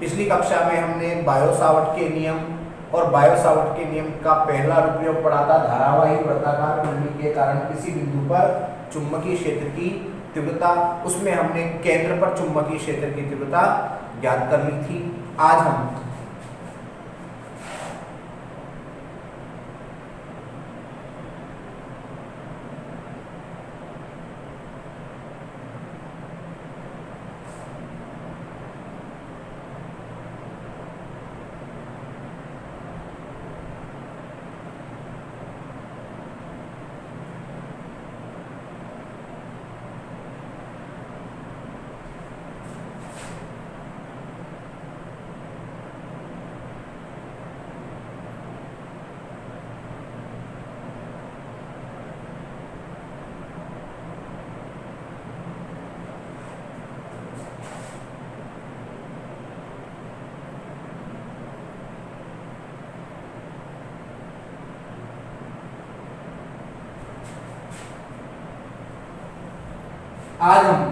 पिछली कक्षा में हमने बायो-सावर्ट के नियम और बायो-सावर्ट के नियम का पहला अनुप्रयोग पढ़ा था। धारावाही वर्ताकार कुंडली के कारण किसी बिंदु पर चुंबकीय क्षेत्र की तीव्रता, उसमें हमने केंद्र पर चुंबकीय क्षेत्र की तीव्रता ज्ञात कर ली थी। आज हम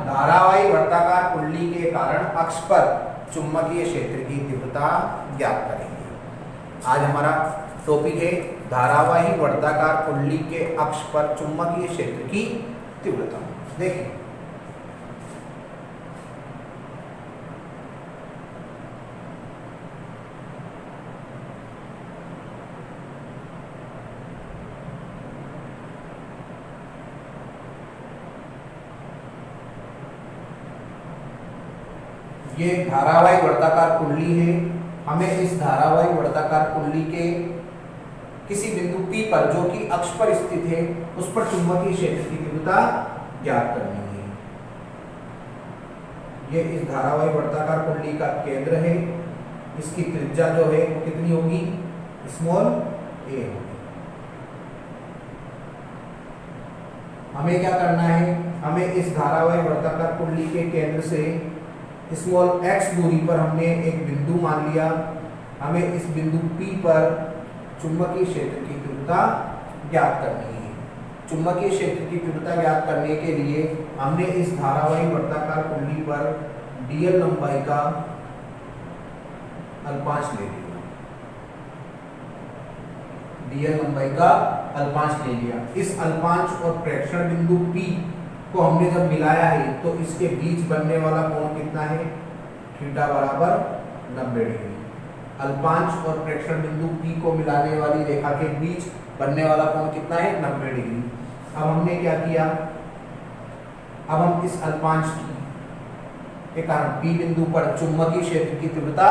धारावाही वर्ताकार कुंडली के कारण अक्ष पर चुंबकीय क्षेत्र की तीव्रता ज्ञात करेंगे। आज हमारा टॉपिक है धारावाही वर्ताकार कुंडली के अक्ष पर चुंबकीय क्षेत्र की तीव्रता। देखिए, ये धारावाही वर्ताकार कुंडली है। हमें इस धारावाही वर्ताकार कुंडली के किसी बिंदु P पर, जो कि अक्ष पर स्थित है, उस पर चुंबकीय क्षेत्र की तीव्रता ज्ञात करनी है। ये इस धारावाही वर्ताकार कुंडली का केंद्र है। इसकी त्रिज्या जो है वो कितनी होगी? स्मॉल a होगी। हमें क्या करना है? हमें इस धारावाही वर्ताकार कुंडली के केंद्र से स्मॉल x दूरी पर हमने एक बिंदु मान लिया। हमें इस बिंदु P पर चुंबकीय क्षेत्र की तीव्रता ज्ञात करनी है। चुंबकीय क्षेत्र की तीव्रता ज्ञात करने के लिए हमने इस धारावाही वर्ताकार कुंडली पर dl लंबाई का अल्पांश ले लिया। dl लंबाई का अल्पांश ले लिया। इस अल्पांश और प्रेक्षण बिंदु P को हमने जब मिलाया है तो इसके बीच बनने वाला कोण कितना है? थीटा बराबर 90 डिग्री। अल्पांश और प्रेक्षण बिंदु P को मिलाने वाली रेखा के बीच बनने वाला कोण कितना है? 90 डिग्री। अब हमने क्या किया? अब हम इस अल्पांश के कारण P बिंदु पर चुंबकीय क्षेत्र की तीव्रता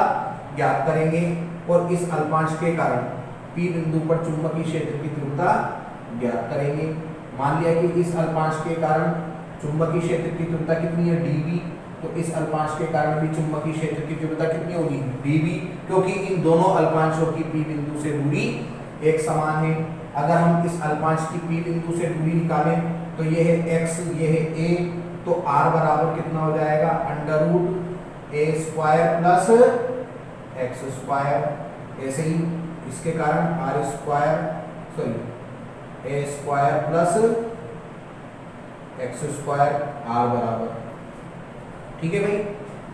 ज्ञात करेंगे और इस अल्पांश के कारण P बिंदु पर चुंबकीय क्षेत्र की तीव्रता ज्ञात करेंगे। मान लिया कि इस अल्पांश के कारण चुंबकीय क्षेत्र की तीव्रता कितनी है? dV। तो इस अल्पांश के कारण भी चुंबकीय क्षेत्र की तीव्रता कितनी होगी? dV, क्योंकि इन दोनों अल्पांशों की P बिंदु से दूरी एक समान है। अगर हम इस अल्पांश की P बिंदु से दूरी निकालें तो ये है x, ये है a, तो r बराबर कितना हो जाएगा? √a² plus x²। ऐसे ही इसके कारण a² प्लस x² r बराबर। ठीक है भाई,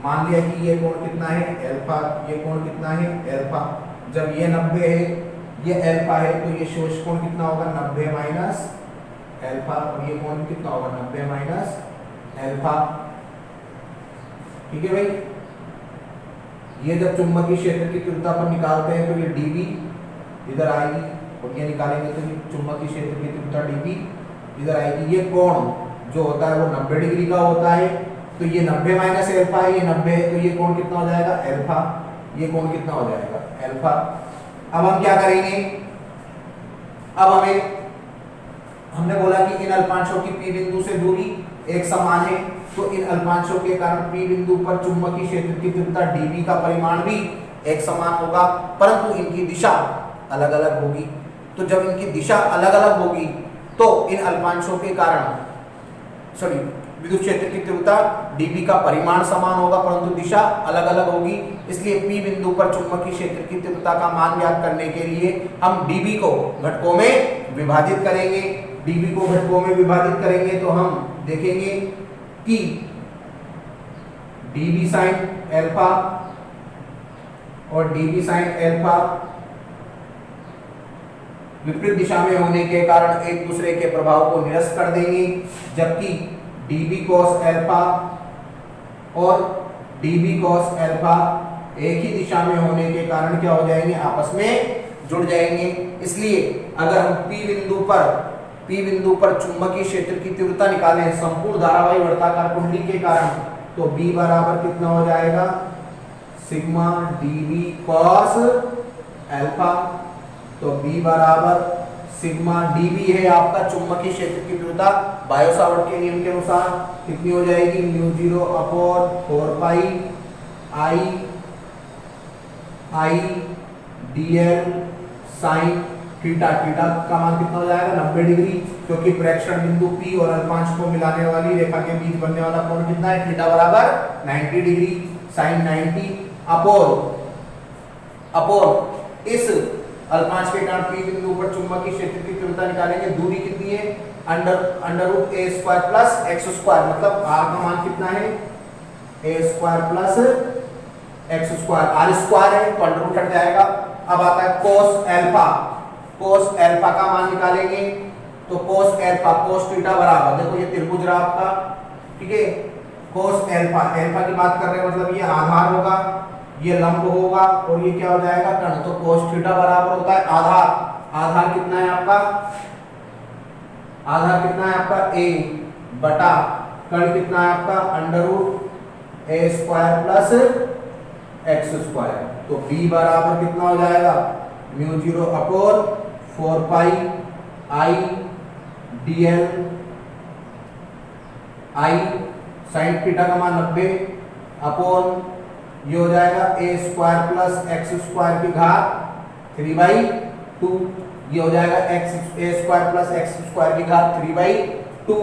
मान लिया कि ये कोण कितना है? अल्फा। ये कोण कितना है? अल्फा। जब ये 90 है, ये अल्फा है, तो ये शेष कोण कितना होगा? 90 माइनस अल्फा। और ये कोण कितना होगा? 90 माइनस अल्फा। ठीक है भाई, ये जब चुंबकीय क्षेत्र की तीव्रता पर निकालते हैं तो ये dV इधर आएगी और ये निकालेंगे तो ये चुंबकीय क्षेत्र की तीव्रता dV इधर आएगी। ये कोण जो होता है वो 90 डिग्री का होता है, तो ये 90 माइनस अल्फा है, ये 90 है, तो ये कोण कितना हो जाएगा? अल्फा। ये कोण कितना हो जाएगा? अल्फा। अब हम क्या करेंगे? अब हमने बोला कि इन अल्पांशों की P बिंदु से दूरी एक समान है, तो इन अल्पांशों के कारण P बिंदु पर चुंबकीय क्षेत्र की तीव्रता dV का परिमाण भी एक समान होगा, परंतु इनकी दिशा अलग अलग होगी। तो जब इनकी दिशा अलग अलग होगी तो इन अल्पांशों के कारण विद्युत क्षेत्र की तीव्रता dV का परिमाण समान होगा, परंतु दिशा अलग अलग होगी। इसलिए P बिंदु पर चुंबकीय क्षेत्र की तीव्रता का मान ज्ञात करने के लिए हम dV को घटकों में विभाजित करेंगे। dV को घटकों में विभाजित करेंगे तो हम देखेंगे कि dV sin अल्फा और dB sin अल्फा विपरीत दिशा में होने के कारण एक दूसरे के प्रभाव को निरस्त कर देंगे, जबकि dB cos अल्फा और dB cos अल्फा एक ही दिशा में होने के कारण क्या हो जाएंगे, आपस में जुड़ जाएंगे। इसलिए अगर हम P बिंदु पर चुंबकीय क्षेत्र की तीव्रता निकालें संपूर्ण धारावाही वर्ताकार कुंडली के कारण, तो B बराबर कितना हो जाएगा, सिग्मा dB cos अल्फा। तो B बराबर सिग्मा dB है आपका चुंबकीय क्षेत्र की तीव्रता, बायो सावर्ट के नियम के अनुसार कितनी हो जाएगी, μ0 upon 4 pi I dl sine theta. Theta का मान कितना हो जाएगा, 90 डिग्री, क्योंकि प्रेक्षण बिंदु P और अल्पांश को मिलाने वाली रेखा के बीच बनने वाला कोण कितना है, थीटा बराबर 90 डिग्री साइन 90 अपॉन इस अल्पांश के कारण P बिंदु पर चुंबकीय क्षेत्र की तीव्रता निकालेंगे, दूरी कितनी है, under root a square plus x square, मतलब r का मान कितना है, a square plus x square, r square है तो अंडर रूट हट जाएगा। अब आता है cos अल्फा, cos अल्फा का मान निकालेंगे, तो cos अल्फा cos थीटा बराबर, देखो ये त्रिभुज रहा आपका, ठीक है, cos अल्फा, अल्फा की बात कर रहे हैं, मतलब ये आधार होगा, ये लंब होगा और ये क्या हो जाएगा, कर्ण, तो cos थीटा बराबर होता है आधार। आधार कितना है आपका, आधार कितना है आपका a बटा कर्ण कितना है आपका under root a square plus x square. तो b बराबर कितना हो जाएगा, μ0 upon 4 pi I dl I sin theta का मान 90 अपॉन ये हो जाएगा a square plus x square की घात 3/2, ये हो जाएगा x a square plus x square की घात 3/2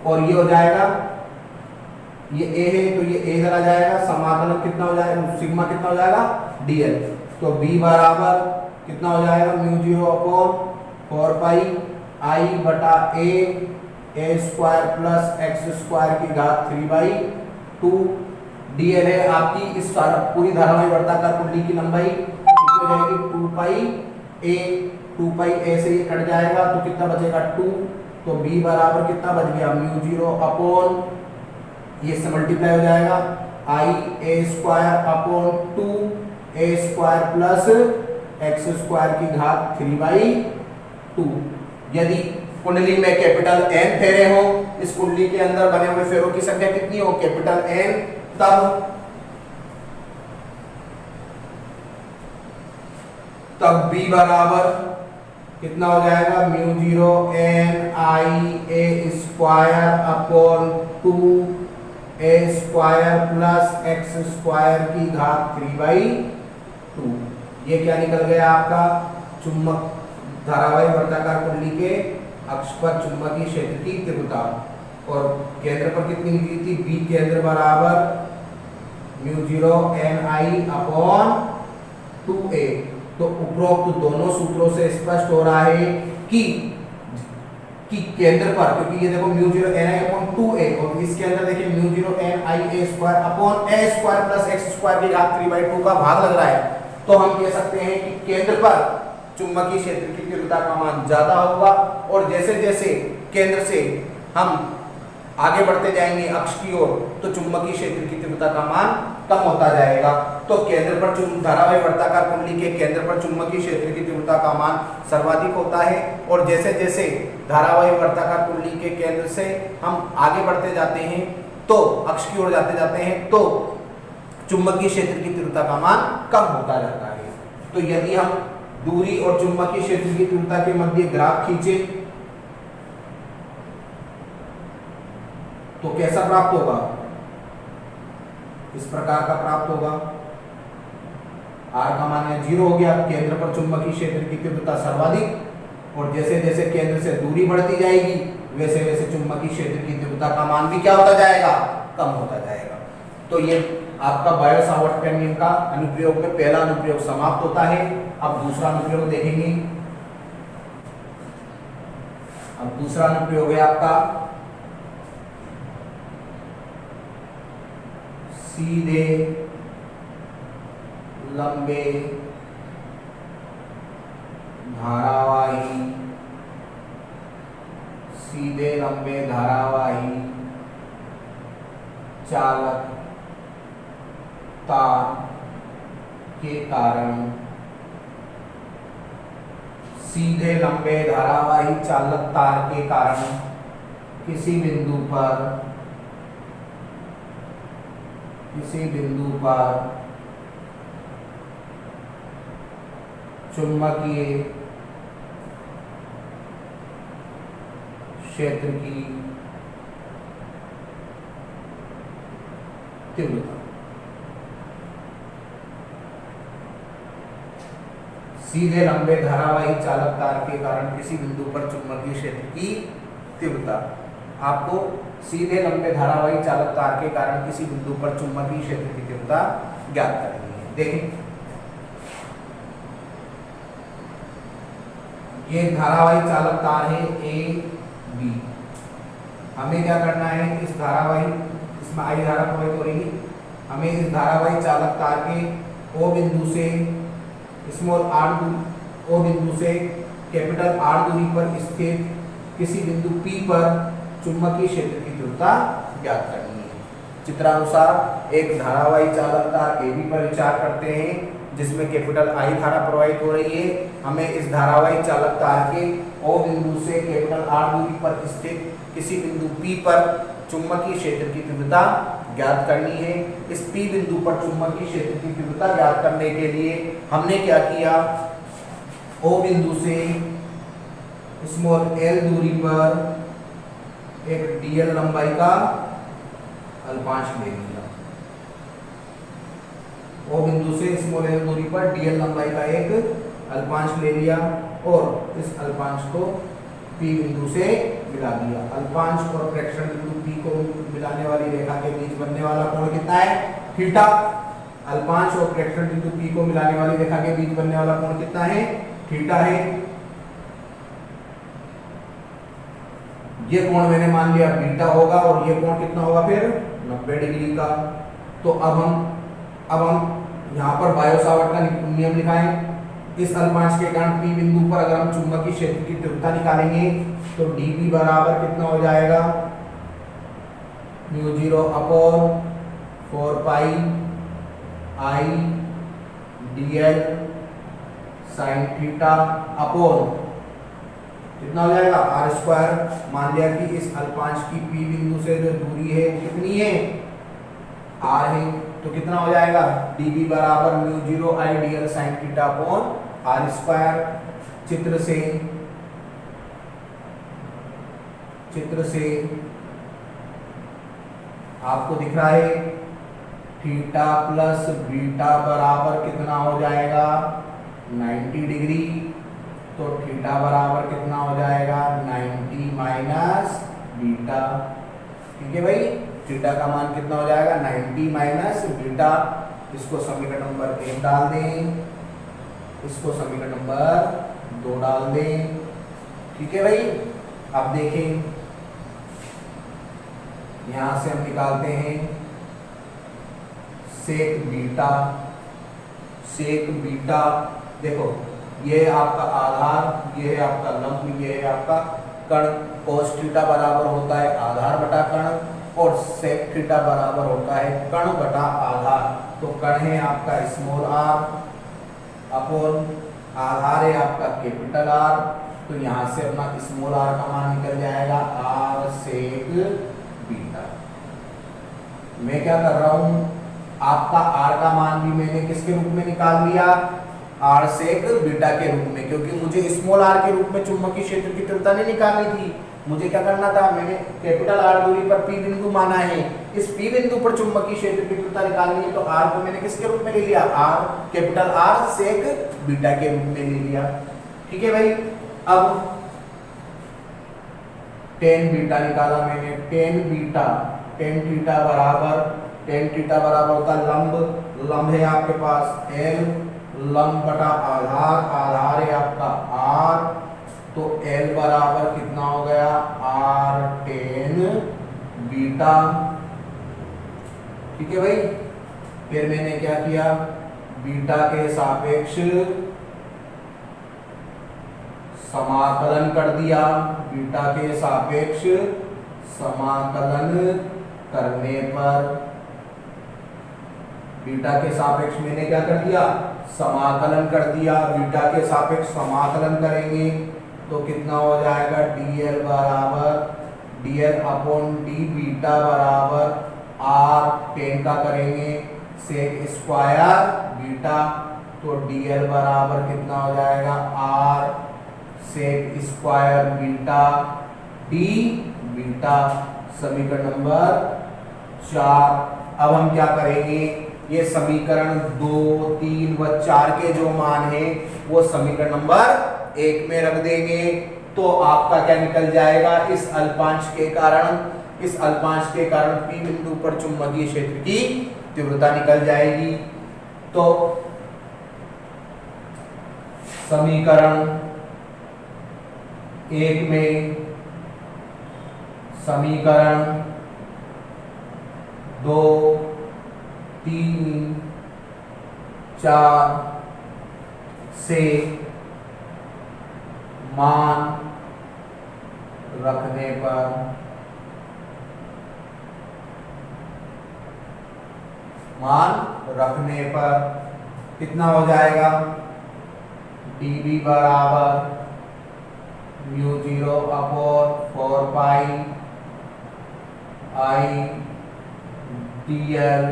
और ये हो जाएगा, ये a है तो ये a इधर आ जाएगा, समाकलन कितना हो जाएगा, सिग्मा कितना हो जाएगा dl। तो b बराबर कितना हो जाएगा, μ0 अपॉन 4 पाई I बटा a square plus x square की घात 3/2 dl है आपकी इस पूरी धारावाही वर्ताकार कुंडली की लंबाई कितनी हो जाएगी, 2 पाई a से ये कट जाएगा तो कितना बचेगा 2, तो b बराबर कितना बच गया, μ0 अपॉन ये से मल्टीप्लाई हो जाएगा I a square upon 2 a square plus x square की घात 3/2। यदि कुंडली में कैपिटल N फेरे हो, इस कुंडली के अंदर बने हुए फेरों की संख्या कितनी हो, कैपिटल N, तब b बराबर कितना हो जाएगा, μ0 n I a square upon 2 a square plus x square की घात 3/2। ये क्या निकल गया आपका, चुंबक धारावाही वर्ताकार कुंडली के अक्ष पर चुंबकीय क्षेत्र की तीव्रता, और केंद्र पर कितनी निकली थी, b केंद्र बराबर μ0 n I अपॉन 2a। तो उपरोक्त दोनों सूत्रों से स्पष्ट हो रहा है कि केंद्र पर, क्योंकि ये देखो μ0 n I अपॉन 2a और इसके अंदर देखिए μ0 n I a square upon a square plus x square की घात 3/2 का भाग लग रहा है, तो हम कह सकते हैं कि केंद्र पर चुंबकीय क्षेत्र की तीव्रता का मान ज्यादा होगा, और जैसे जैसे केंद्र से हम आगे बढ़ते जाएंगे अक्ष की ओर, तो चुंबकीय क्षेत्र की तीव्रता का मान कम होता जाएगा। तो केंद्र पर धारावाही वर्ताकार कुंडली के केंद्र पर चुंबकीय क्षेत्र की तीव्रता का मान सर्वाधिक होता है, और जैसे जैसे धारावाही वर्ताकार कुंडली के केंद्र से हम आगे बढ़ते जाते हैं, तो अक्ष की ओर जाते हैं, तो चुंबकीय क्षेत्र की तीव्रता का मान कम होता जाता है। तो यदि हम दूरी और चुंबकीय क्षेत्र की तीव्रता के मध्य ग्राफ खींचे तो कैसा प्राप्त होगा, इस प्रकार का प्राप्त होगा। r का मान 0 हो गया, केंद्र पर चुंबकीय क्षेत्र की तीव्रता सर्वाधिक, और जैसे जैसे केंद्र से दूरी बढ़ती जाएगी वैसे वैसे चुंबकीय क्षेत्र की तीव्रता का मान भी क्या होता जाएगा, कम होता जाएगा। तो ये आपका बायो सावर्ट के नियम का अनुप्रयोग में पहला अनुप्रयोग समाप्त होता है। अब दूसरा अनुप्रयोग देखेंगे। अब दूसरा अनुप्रयोग है आपका सीधे लंबे धारावाही, सीधे लंबे धारावाही चालक तार के कारण, सीधे लंबे धारावाही चालक तार के कारण किसी बिंदु पर चुंबकीय क्षेत्र की तीव्रता, सीधे लंबे धारावाही चालक तार के कारण किसी बिंदु पर चुंबकीय क्षेत्र की तीव्रता। आपको सीधे लंबे धारावाही चालक तार के कारण किसी बिंदु पर चुंबकीय क्षेत्र की तीव्रता ज्ञात करनी है। देखें, ये धारावाही चालक तार है ए बी। हमें क्या करना है, इस धारावाही, इसमें आई धारा प्रवाहित हो रही है, हमें इस धारावाही चालक तार के ओ बिंदु से स्मॉल आर दूरी, ओ बिंदु से कैपिटल आर दूरी पर स्थित किसी बिंदु पी पर चुंबकीय क्षेत्र की तीव्रता ज्ञात करनी है। चित्रानुसार एक धारावाही चालक तार ए बी पर विचार करते हैं जिसमें कैपिटल आई धारा प्रवाहित हो रही है। हमें इस धारावाही चालक तार के ओ बिंदु से कैपिटल आर दूरी पर स्थित किसी बिंदु पी पर चुंबकीय क्षेत्र की तीव्रता ज्ञात करनी है। इस पी बिंदु पर चुंबकीय क्षेत्र की तीव्रता ज्ञात करने के लिए हमने क्या किया, ओ बिंदु से स्मॉल एल दूरी पर एक डीएल लंबाई का अल्पांश ले लिया। ओ बिंदु से स्मॉल एल दूरी पर डीएल लंबाई का एक अल्पांश ले लिया और इस अल्पांश को पी बिंदु से मिला दिया। अल्पांश और प्रेक्षण बिंदु पी को मिलाने वाली रेखा के बीच बनने वाला कोण कितना है, थीटा। अल्पांश और प्रेक्षण बिंदु पी को मिलाने वाली रेखा के बीच बनने वाला कोण कितना है, थीटा है। ये कोण मैंने मान लिया बीटा होगा और ये कोण कितना होगा फिर 90 डिग्री का। तो अब हम यहाँ पर बायो-सावर्ट का नियम लिखाएं। इस अल्पांश के कारण पी बिंदु पर अगर हम चुंबकीय क्षेत्र की तीव्रता निकालेंगे तो dB बराबर कितना हो जाएगा, μ0 upon 4 pi I dl sin theta upon कितना हो जाएगा r स्क्वायर। मान लिया कि इस अल्पांश की पी बिंदु से जो दूरी है कितनी है, r है, तो कितना हो जाएगा dB बराबर μ0 I dl sin theta upon r square. चित्र से आपको दिख रहा है थीटा प्लस बीटा बराबर कितना हो जाएगा 90 डिग्री। तो थीटा बराबर कितना हो जाएगा 90 माइनस बीटा। ठीक है भाई, थीटा का मान कितना हो जाएगा 90 माइनस बीटा। इसको समीकरण नंबर 1 डाल दें, इसको समीकरण नंबर 2 डाल दें। ठीक है भाई, अब देखें यहां से हम निकालते हैं सेक बीटा। देखो ये है आपका आधार, ये है आपका लंब, ये है आपका कण। कोस थीटा बराबर होता है आधार बटा कण और सेक थीटा बराबर होता है कण बटा आधार। तो कण है आपका स्मॉल आर अपॉन आधार है आपका कैपिटल आर। तो यहां से अपना स्मॉल आर का मान निकल जाएगा आर सेक बीटा। मैं क्या कर रहा हूं, आपका आर का मान भी मैंने किसके रूप में निकाल लिया, आर सेक बीटा के रूप में, क्योंकि मुझे स्मॉल आर के रूप में चुंबकीय क्षेत्र की तीव्रता नहीं निकालनी थी। मुझे क्या करना था, मैंने कैपिटल आर दूरी पर पी बिंदु माना है, इस पी बिंदु पर चुंबकीय क्षेत्र की तीव्रता निकालनी है। तो आर को मैंने किसके रूप में ले लिया, are capital R sec beta के रूप में ले लिया। ठीक है भाई, अब टेन बीटा निकाला मैंने। टेन थीटा बराबर होता लंब है आपके पास एल, लंब बटा आधार है आपका आर। तो एल बराबर कितना हो गया आर टेन बीटा। ठीक है भाई, फिर मैंने क्या किया, बीटा के सापेक्ष समाकलन कर दिया। बीटा के सापेक्ष समाकलन करने पर, बीटा के सापेक्ष मैंने क्या कर दिया, समाकलन कर दिया। बीटा के सापेक्ष समाकलन करेंगे तो कितना हो जाएगा, dl बराबर dl अपॉन डी बीटा बराबर r टेन का करेंगे सेक स्क्वायर बीटा, तो dl बराबर कितना हो जाएगा r sec square beta d beta, समीकरण नंबर 4। अब हम क्या करेंगे, ये समीकरण 2, 3 व 4 के जो मान है वो समीकरण नंबर 1 में रख देंगे। तो आपका क्या निकल जाएगा, इस अल्पांश के कारण, इस अल्पांश के कारण P बिंदु पर चुंबकीय क्षेत्र की तीव्रता निकल जाएगी। तो समीकरण 1 में समीकरण 2, 3, 4 से मान रखने पर कितना हो जाएगा, dB बराबर mu 0 upon 4 pi I dl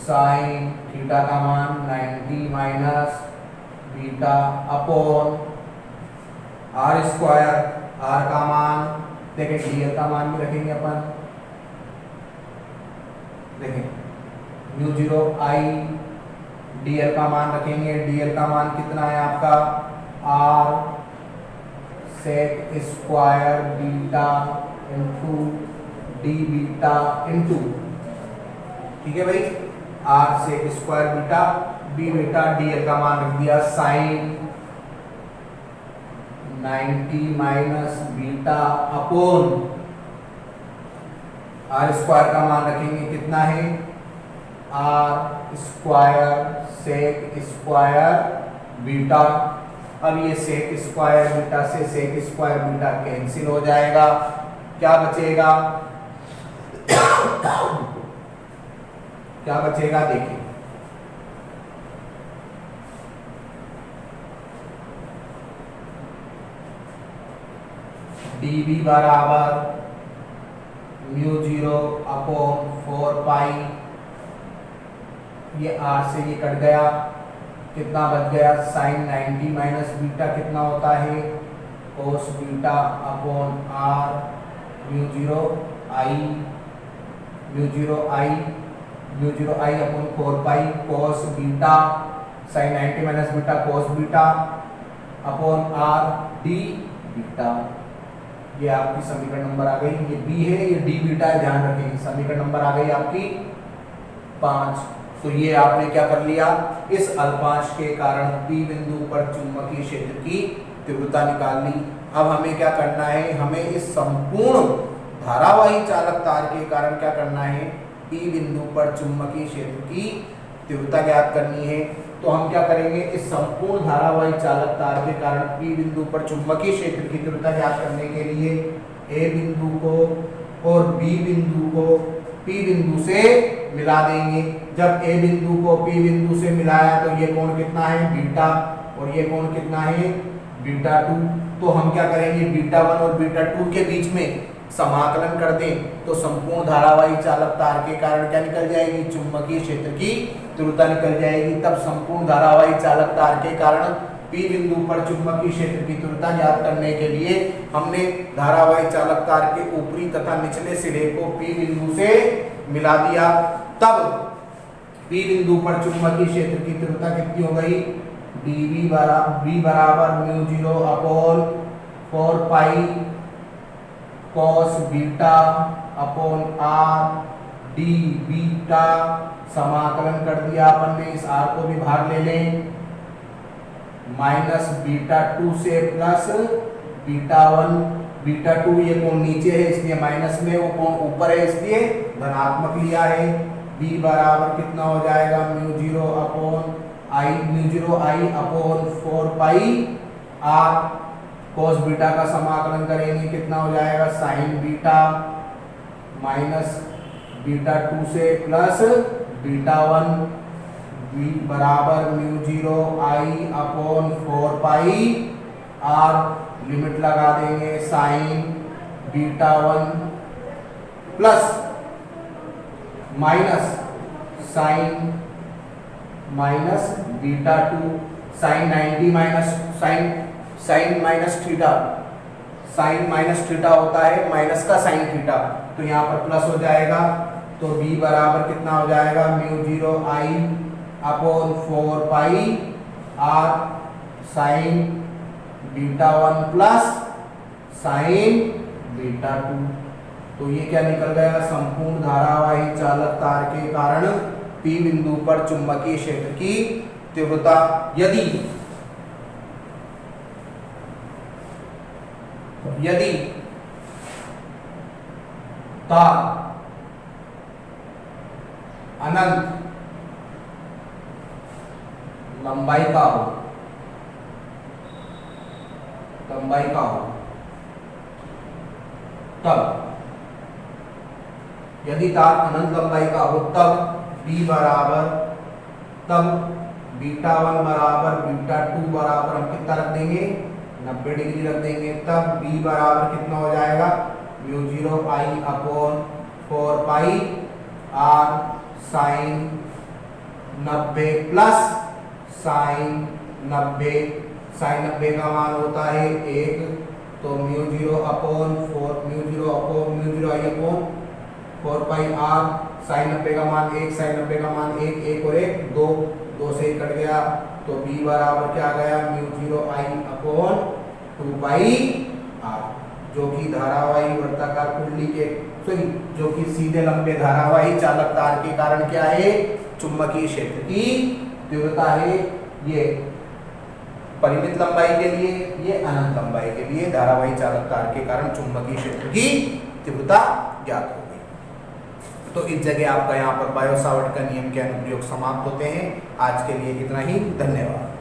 sine theta का मान 90 minus beta upon r square, r का मान देखें, dl का मान भी रखेंगे अपन, देखें म्यू 0 I dl का मान रखेंगे, dl का मान कितना है आपका r sec square beta into d beta into, ठीक है भाई, r sec square beta b beta, dl का मान रख दिया sine 90 minus beta upon r square का मान रखेंगे कितना है, r square sec square beta. अब ये सेक स्क्वायर बीटा से सेक स्क्वायर बीटा कैंसिल हो जाएगा, क्या बचेगा, क्या बचेगा देखिए, dB बराबर म्यू 0 अपॉन 4 पाई, ये r से ये कट गया, कितना बच गया, साइन 90 माइनस बीटा कितना होता है, cos beta upon r mu 0 i upon 4 pi cos beta, sine 90 minus beta cos beta upon r d beta. ये आपकी समीकरण नंबर आ गई, ये b है, ये d बीटा है, ध्यान रखेंगे। समीकरण नंबर आ गई आपकी 5। तो ये आपने क्या कर लिया, इस अल्पांश के कारण P बिंदु पर चुंबकीय क्षेत्र की तीव्रता निकाल ली। अब हमें क्या करना है, हमें इस संपूर्ण धारावाही चालक तार के कारण क्या करना है, P बिंदु पर चुंबकीय क्षेत्र की तीव्रता ज्ञात करनी है। तो हम क्या करेंगे, इस संपूर्ण धारावाही चालक तार के कारण P बिंदु पर चुंबकीय क्षेत्र की तीव्रता ज्ञात करने के लिए A बिंदु को और B बिंदु को P बिंदु से मिला देंगे। जब A बिंदु को P बिंदु से मिलाया तो ये कोण कितना है, बीटा, और ये कोण कितना है, बीटा 2। तो हम क्या करेंगे, बीटा 1 और बीटा 2 के बीच में समाकलन कर दें तो संपूर्ण धारावाही चालक तार के कारण क्या निकल जाएगी, चुंबकीय क्षेत्र की तीव्रता निकल जाएगी। तब संपूर्ण धारावाही चालक तार के कारण P बिंदु पर चुंबकीय क्षेत्र की तीव्रता ज्ञात करने के लिए हमने धारावाही चालक तार के ऊपरी तथा निचले सिरे को P बिंदु से मिला दिया। तब P बिंदु पर चुंबकीय क्षेत्र की तीव्रता कितनी हो गई, dB बराबर mu 0 upon 4 pi cos beta upon r d beta. समाकलन कर दिया अपन ने, इस r को भी बाहर ले लें, माइनस बीटा 2 से प्लस बीटा 1। बीटा 2 ये कोण नीचे है इसलिए माइनस में, वो कोण ऊपर है इसलिए धनात्मक लिया है। B बराबर कितना हो जाएगा mu zero I upon 4 pi r cos beta का समाकलन करेंगे कितना हो जाएगा साइन बीटा माइनस बीटा 2 से प्लस बीटा 1 b बराबर mu zero I upon 4 pi r limit लगा देंगे sine beta 1 plus minus sine minus beta 2 sine 90 minus sine minus theta sine minus theta होता है माइनस का साइन थीटा, तो यहाँ पर प्लस हो जाएगा। तो b बराबर कितना हो जाएगा mu zero I upon 4 pi r sign beta 1 plus sign beta 2। तो ये क्या निकल गया, संपूर्ण धारावाही चालक तार के कारण P बिंदु पर चुंबकीय क्षेत्र की तीव्रता यदि तार अनंत लंबाई का हो तब यदि तार अनंत लंबाई का हो तब B बराबर तब बीटा 1 बराबर बीटा 2 बराबर हम कितना रख देंगे 90 डिग्री रख देंगे। तब B बराबर कितना हो जाएगा mu zero I upon 4 pi r sign 90 plus sign 90 का मान होता है 1, तो mu zero I upon 4 pi r sign 90 का मान 1 साइन 90 का मान 1 और 1 2 से कट गया, तो b बराबर क्या आ गया mu zero I upon 2 pi r, जो कि धारावाही वर्ताकार कुंडली के जो कि सीधे लंबे धारावाही चालक तार के कारण क्या है चुंबकीय क्षेत्र की तीव्रता है। ये परिमित लंबाई के लिए, ये अनंत लंबाई के लिए धारावाही चालक तार के कारण चुंबकीय क्षेत्र की तीव्रता ज्ञात हो गई। तो इस जगह आपका यहाँ पर बायो सावर्ट का नियम के अनुप्रयोग समाप्त होते हैं। आज के लिए इतना ही, धन्यवाद।